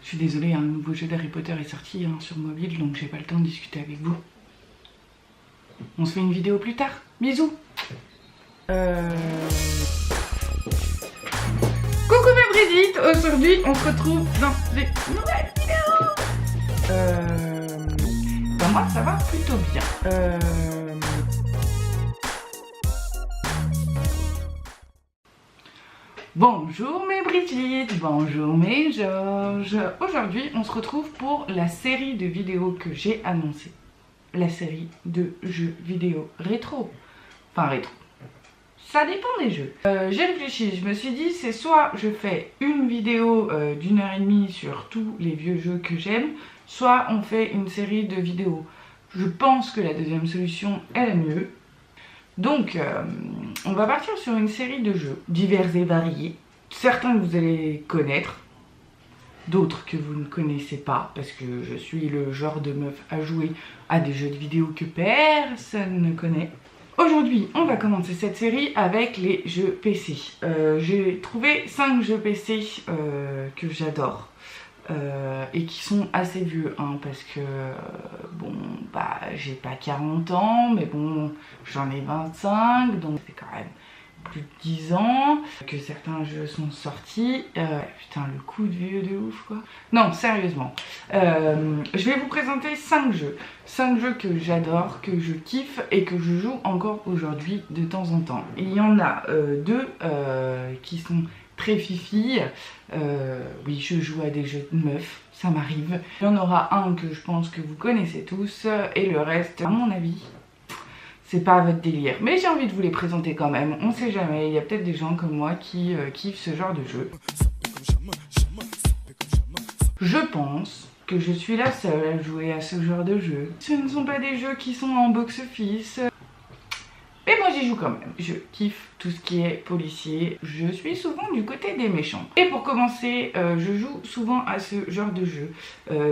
Je suis désolée, un nouveau jeu d'Harry Potter est sorti sur mobile, donc j'ai pas le temps de discuter avec vous. On se fait une vidéo plus tard. Bisous. Coucou ma Brigitte, aujourd'hui on se retrouve dans une nouvelle vidéo. Moi ça va plutôt bien. Bonjour mes Brigitte, bonjour mes Georges. Aujourd'hui on se retrouve pour la série de vidéos que j'ai annoncée. La série de jeux vidéo rétro. Enfin rétro. Ça dépend des jeux. J'ai réfléchi, je me suis dit c'est soit je fais une vidéo d'1h30 sur tous les vieux jeux que j'aime, soit on fait une série de vidéos. Je pense que la deuxième solution est la mieux. Donc on va partir sur une série de jeux divers et variés. Certains que vous allez connaître, d'autres que vous ne connaissez pas, parce que je suis le genre de meuf à jouer à des jeux de vidéo que personne ne connaît. Aujourd'hui, on va commencer cette série avec les jeux PC. J'ai trouvé 5 jeux PC que j'adore et qui sont assez vieux, parce que bon, bah j'ai pas 40 ans, mais bon, j'en ai 25, donc c'est quand même plus de 10 ans que certains jeux sont sortis. Putain, le coup de vieux de ouf quoi. Non, sérieusement. Je vais vous présenter 5 jeux. 5 jeux que j'adore, que je kiffe et que je joue encore aujourd'hui de temps en temps. Il y en a 2 qui sont très fifi. Oui, je joue à des jeux de meufs, ça m'arrive. Il y en aura un que je pense que vous connaissez tous et le reste, à mon avis, c'est pas votre délire. Mais j'ai envie de vous les présenter quand même, on sait jamais, il y a peut-être des gens comme moi qui kiffent ce genre de jeu. Je pense que je suis la seule à jouer à ce genre de jeu. Ce ne sont pas des jeux qui sont en box-office. Et moi j'y joue quand même. Je kiffe tout ce qui est policier. Je suis souvent du côté des méchants. Et pour commencer, je joue souvent à ce genre de jeu.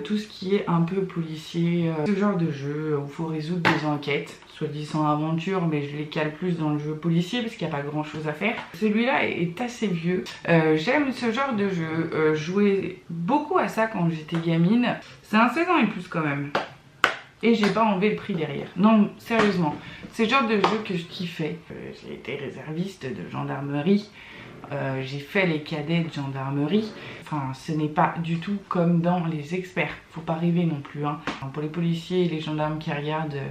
Tout ce qui est un peu policier. Ce genre de jeu où il faut résoudre des enquêtes. Soi-disant aventure, mais je les cale plus dans le jeu policier parce qu'il n'y a pas grand chose à faire. Celui-là est assez vieux. J'aime ce genre de jeu. Je jouais beaucoup à ça quand j'étais gamine. C'est un 16 ans et plus quand même. Et j'ai pas enlevé le prix derrière. Non, sérieusement, c'est le genre de jeu que je kiffais. J'ai été réserviste de gendarmerie. J'ai fait les cadets de gendarmerie. Enfin, ce n'est pas du tout comme dans les experts. Faut pas rêver non plus. Pour les policiers et les gendarmes qui regardent,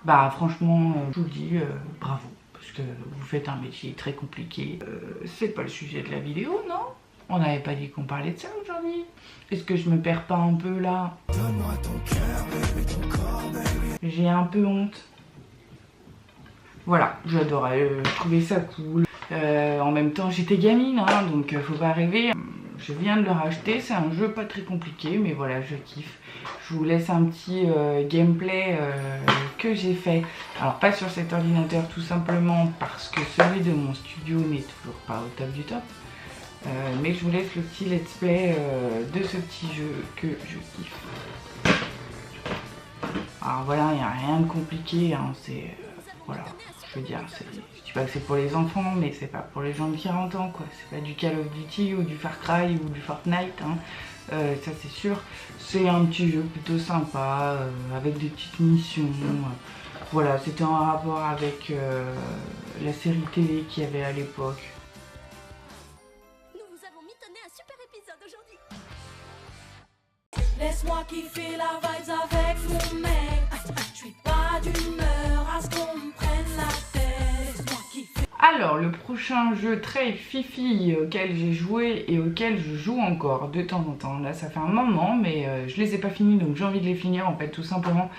bah franchement, je vous le dis, bravo. Parce que vous faites un métier très compliqué. C'est pas le sujet de la vidéo, non ? On n'avait pas dit qu'on parlait de ça aujourd'hui. Est-ce que je me perds pas un peu là? Donne-moi ton cœur, baby, ton corps, baby. J'ai un peu honte. Voilà, j'adorais, je trouvais ça cool. En même temps, j'étais gamine, donc faut pas rêver. Je viens de le racheter, c'est un jeu pas très compliqué, mais voilà, je kiffe. Je vous laisse un petit gameplay que j'ai fait. Alors pas sur cet ordinateur tout simplement parce que celui de mon studio n'est toujours pas au top du top. Mais je vous laisse le petit let's play de ce petit jeu que je kiffe. Alors voilà, il n'y a rien de compliqué, c'est... voilà, je veux dire, je dis pas que c'est pour les enfants, mais c'est pas pour les gens de 40 ans, quoi. C'est pas du Call of Duty ou du Far Cry ou du Fortnite, ça c'est sûr. C'est un petit jeu plutôt sympa, avec des petites missions. Voilà, c'était en rapport avec la série télé qu'il y avait à l'époque. Laisse-moi kiffer la vibe avec mon mec. Je suis pas d'humeur à ce qu'on me prenne la tête. Laisse-moi kiffer. Alors, le prochain jeu très fifi auquel j'ai joué et auquel je joue encore de temps en temps. Là, ça fait un moment, mais je les ai pas finis, donc j'ai envie de les finir en fait, tout simplement.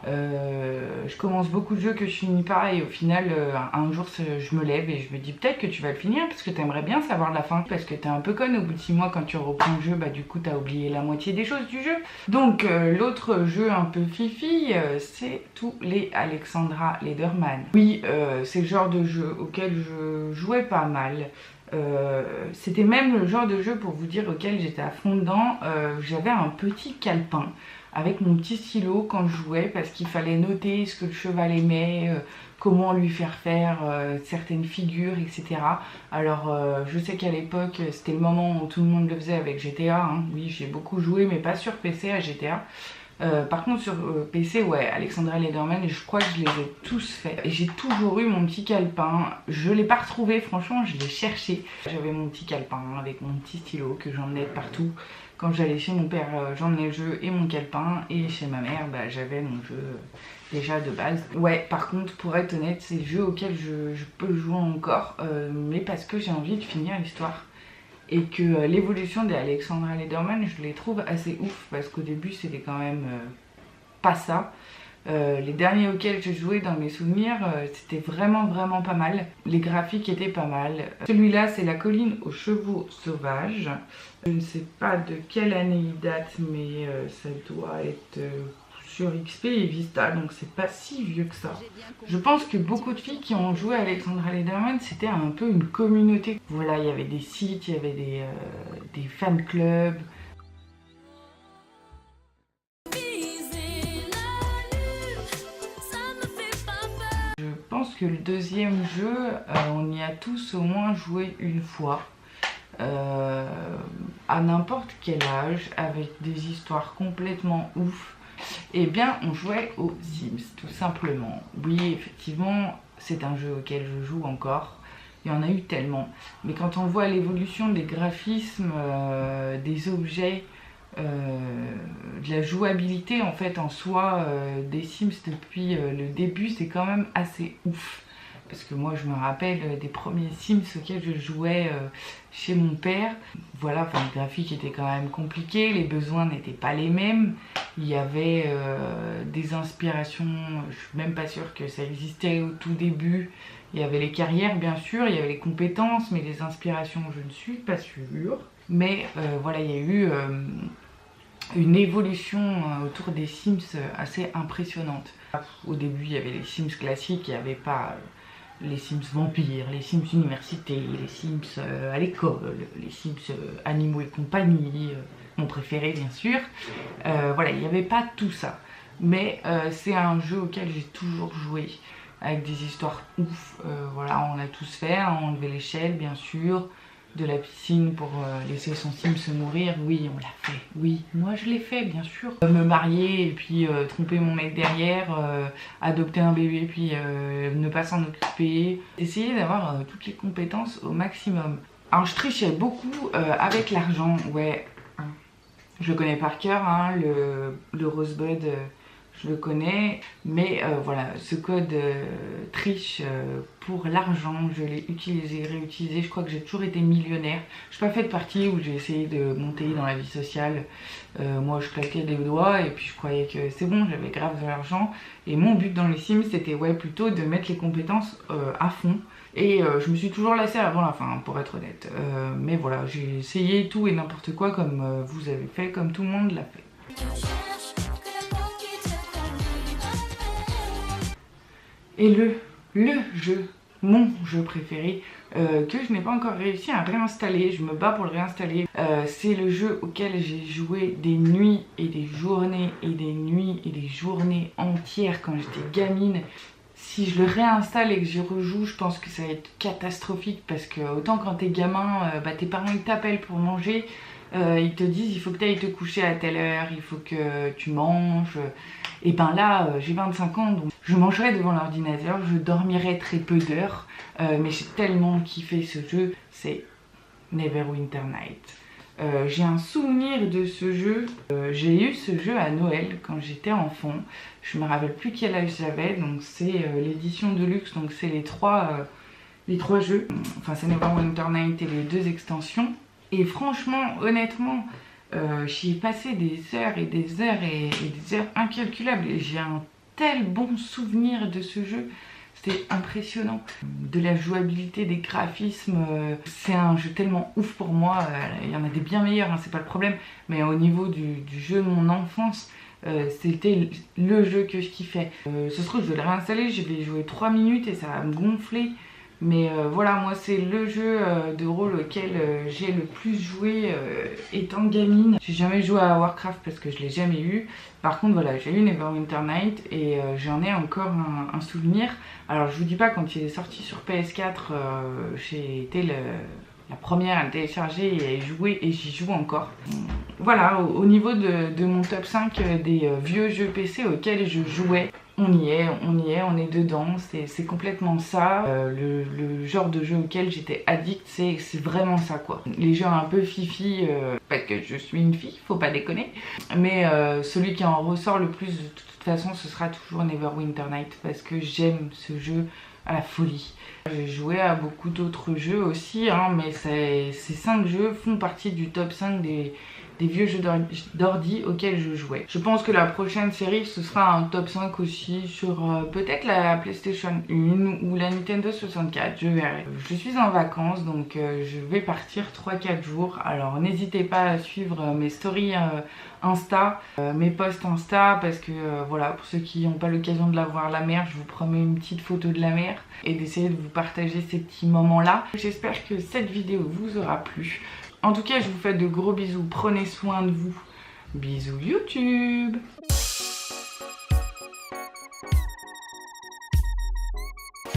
Je commence beaucoup de jeux que je finis pas et au final un jour je me lève et je me dis peut-être que tu vas le finir parce que t'aimerais bien savoir la fin, parce que t'es un peu conne au bout de 6 mois quand tu reprends le jeu, bah du coup t'as oublié la moitié des choses du jeu. Donc l'autre jeu un peu fifi, c'est tous les Alexandra Lederman. Oui, c'est le genre de jeu auquel je jouais pas mal. C'était même le genre de jeu, pour vous dire, auquel j'étais à fond dedans. J'avais un petit calepin avec mon petit stylo quand je jouais parce qu'il fallait noter ce que le cheval aimait, comment lui faire faire certaines figures, etc. Alors je sais qu'à l'époque c'était le moment où tout le monde le faisait avec GTA, hein. Oui, j'ai beaucoup joué mais pas sur PC à GTA. Par contre sur PC, ouais, Alexandra Lederman, je crois que je les ai tous faits. Et j'ai toujours eu mon petit calepin. Je l'ai pas retrouvé, franchement, je l'ai cherché. J'avais mon petit calepin avec mon petit stylo que j'emmenais partout. Quand j'allais chez mon père, j'emmenais le jeu et mon calepin. Et chez ma mère, bah, j'avais mon jeu déjà de base. Ouais, par contre, pour être honnête, c'est le jeu auquel je peux jouer encore. Mais parce que j'ai envie de finir l'histoire. Et que l'évolution d'Alexandra Lederman, je les trouve assez ouf parce qu'au début c'était quand même pas ça. Les derniers auxquels j'ai joué dans mes souvenirs, c'était vraiment pas mal. Les graphiques étaient pas mal. Celui-là c'est La colline aux chevaux sauvages. Je ne sais pas de quelle année il date, mais ça doit être sur XP et Vista, donc c'est pas si vieux que ça. Je pense que beaucoup de filles qui ont joué à Alexandra Lederman, c'était un peu une communauté. Voilà, il y avait des sites, il y avait des fan clubs. Je pense que le deuxième jeu, on y a tous au moins joué une fois. À n'importe quel âge, avec des histoires complètement ouf. Eh bien, on jouait aux Sims, tout simplement. Oui, effectivement, c'est un jeu auquel je joue encore. Il y en a eu tellement. Mais quand on voit l'évolution des graphismes, des objets, de la jouabilité en fait en soi des Sims depuis le début, c'est quand même assez ouf. Parce que moi je me rappelle des premiers Sims auxquels je jouais chez mon père. Voilà, enfin le graphique était quand même compliqué, les besoins n'étaient pas les mêmes. Il y avait des inspirations, je suis même pas sûre que ça existait au tout début. Il y avait les carrières bien sûr, il y avait les compétences, mais les inspirations je ne suis pas sûre. Mais voilà, il y a eu une évolution autour des Sims assez impressionnante. Au début il y avait les Sims classiques, il n'y avait pas les Sims vampires, les Sims université, les Sims à l'école, les Sims animaux et compagnie, mon préféré bien sûr. Voilà, il n'y avait pas tout ça. Mais c'est un jeu auquel j'ai toujours joué, avec des histoires ouf. Voilà, on l'a tous fait, hein, enlever l'échelle bien sûr, de la piscine pour laisser son Sim se mourir, oui on l'a fait, oui, moi je l'ai fait bien sûr. Me marier et puis tromper mon mec derrière, adopter un bébé et puis ne pas s'en occuper, essayer d'avoir toutes les compétences au maximum. Alors je trichais beaucoup avec l'argent, ouais, je le connais par cœur, hein, le Rosebud, je le connais, mais voilà, ce code triche pour l'argent, je l'ai utilisé, réutilisé. Je crois que j'ai toujours été millionnaire. Je n'ai pas fait de partie où j'ai essayé de monter dans la vie sociale. Moi je claquais des doigts et puis je croyais que c'est bon, j'avais grave de l'argent. Et mon but dans les Sims c'était ouais, plutôt de mettre les compétences à fond. Et je me suis toujours lassée avant la fin, pour être honnête. Mais voilà, j'ai essayé tout et n'importe quoi comme vous avez fait, comme tout le monde l'a fait. Et le jeu, mon jeu préféré, que je n'ai pas encore réussi à réinstaller, je me bats pour le réinstaller. C'est le jeu auquel j'ai joué des nuits et des journées et des nuits et des journées entières quand j'étais gamine. Si je le réinstalle et que j'y rejoue, je pense que ça va être catastrophique parce que autant quand t'es gamin, tes parents ils t'appellent pour manger, ils te disent il faut que tu ailles te coucher à telle heure, il faut que tu manges. Et ben là, j'ai 25 ans, donc je mangerai devant l'ordinateur, je dormirai très peu d'heures, mais j'ai tellement kiffé ce jeu, c'est Neverwinter Night. J'ai un souvenir de ce jeu, j'ai eu ce jeu à Noël quand j'étais enfant, je me rappelle plus quel âge j'avais, donc c'est l'édition de luxe, donc c'est les trois jeux, enfin c'est Neverwinter Night et les 2 extensions. Et franchement, honnêtement, j'y ai passé des heures et des heures et des heures incalculables. Et j'ai un tel bon souvenir de ce jeu. C'était impressionnant. De la jouabilité, des graphismes, c'est un jeu tellement ouf pour moi. Il y en a des bien meilleurs, hein, c'est pas le problème. Mais au niveau du jeu de mon enfance, c'était le jeu que je kiffais. Ce soir, je vais le réinstaller, je vais jouer 3 minutes et ça va me gonfler. Mais voilà, moi c'est le jeu de rôle auquel j'ai le plus joué étant gamine. J'ai jamais joué à Warcraft parce que je l'ai jamais eu. Par contre voilà, j'ai eu Neverwinter Night et j'en ai encore un souvenir. Alors je vous dis pas, quand il est sorti sur PS4, j'ai été la première à le télécharger et à y jouer, et j'y joue encore. Voilà, au niveau de mon top 5 des vieux jeux PC auxquels je jouais, on y est, on est dedans, c'est complètement ça. Le genre de jeu auquel j'étais addict, c'est vraiment ça quoi. Les jeux un peu fifi, parce que je suis une fille, faut pas déconner, mais celui qui en ressort le plus de toute façon, ce sera toujours Neverwinter Night, parce que j'aime ce jeu à la folie. J'ai joué à beaucoup d'autres jeux aussi, hein, mais ces 5 jeux font partie du top 5 des vieux jeux d'ordi auxquels je jouais. Je pense que la prochaine série, ce sera un top 5 aussi sur peut-être la PlayStation 1 ou la Nintendo 64, je verrai. Je suis en vacances, donc je vais partir 3-4 jours. Alors n'hésitez pas à suivre mes stories Insta, mes posts Insta, parce que voilà, pour ceux qui n'ont pas l'occasion de la voir la mer, je vous promets une petite photo de la mer et d'essayer de vous partager ces petits moments là. J'espère que cette vidéo vous aura plu. En tout cas, je vous fais de gros bisous, prenez soin de vous. Bisous YouTube!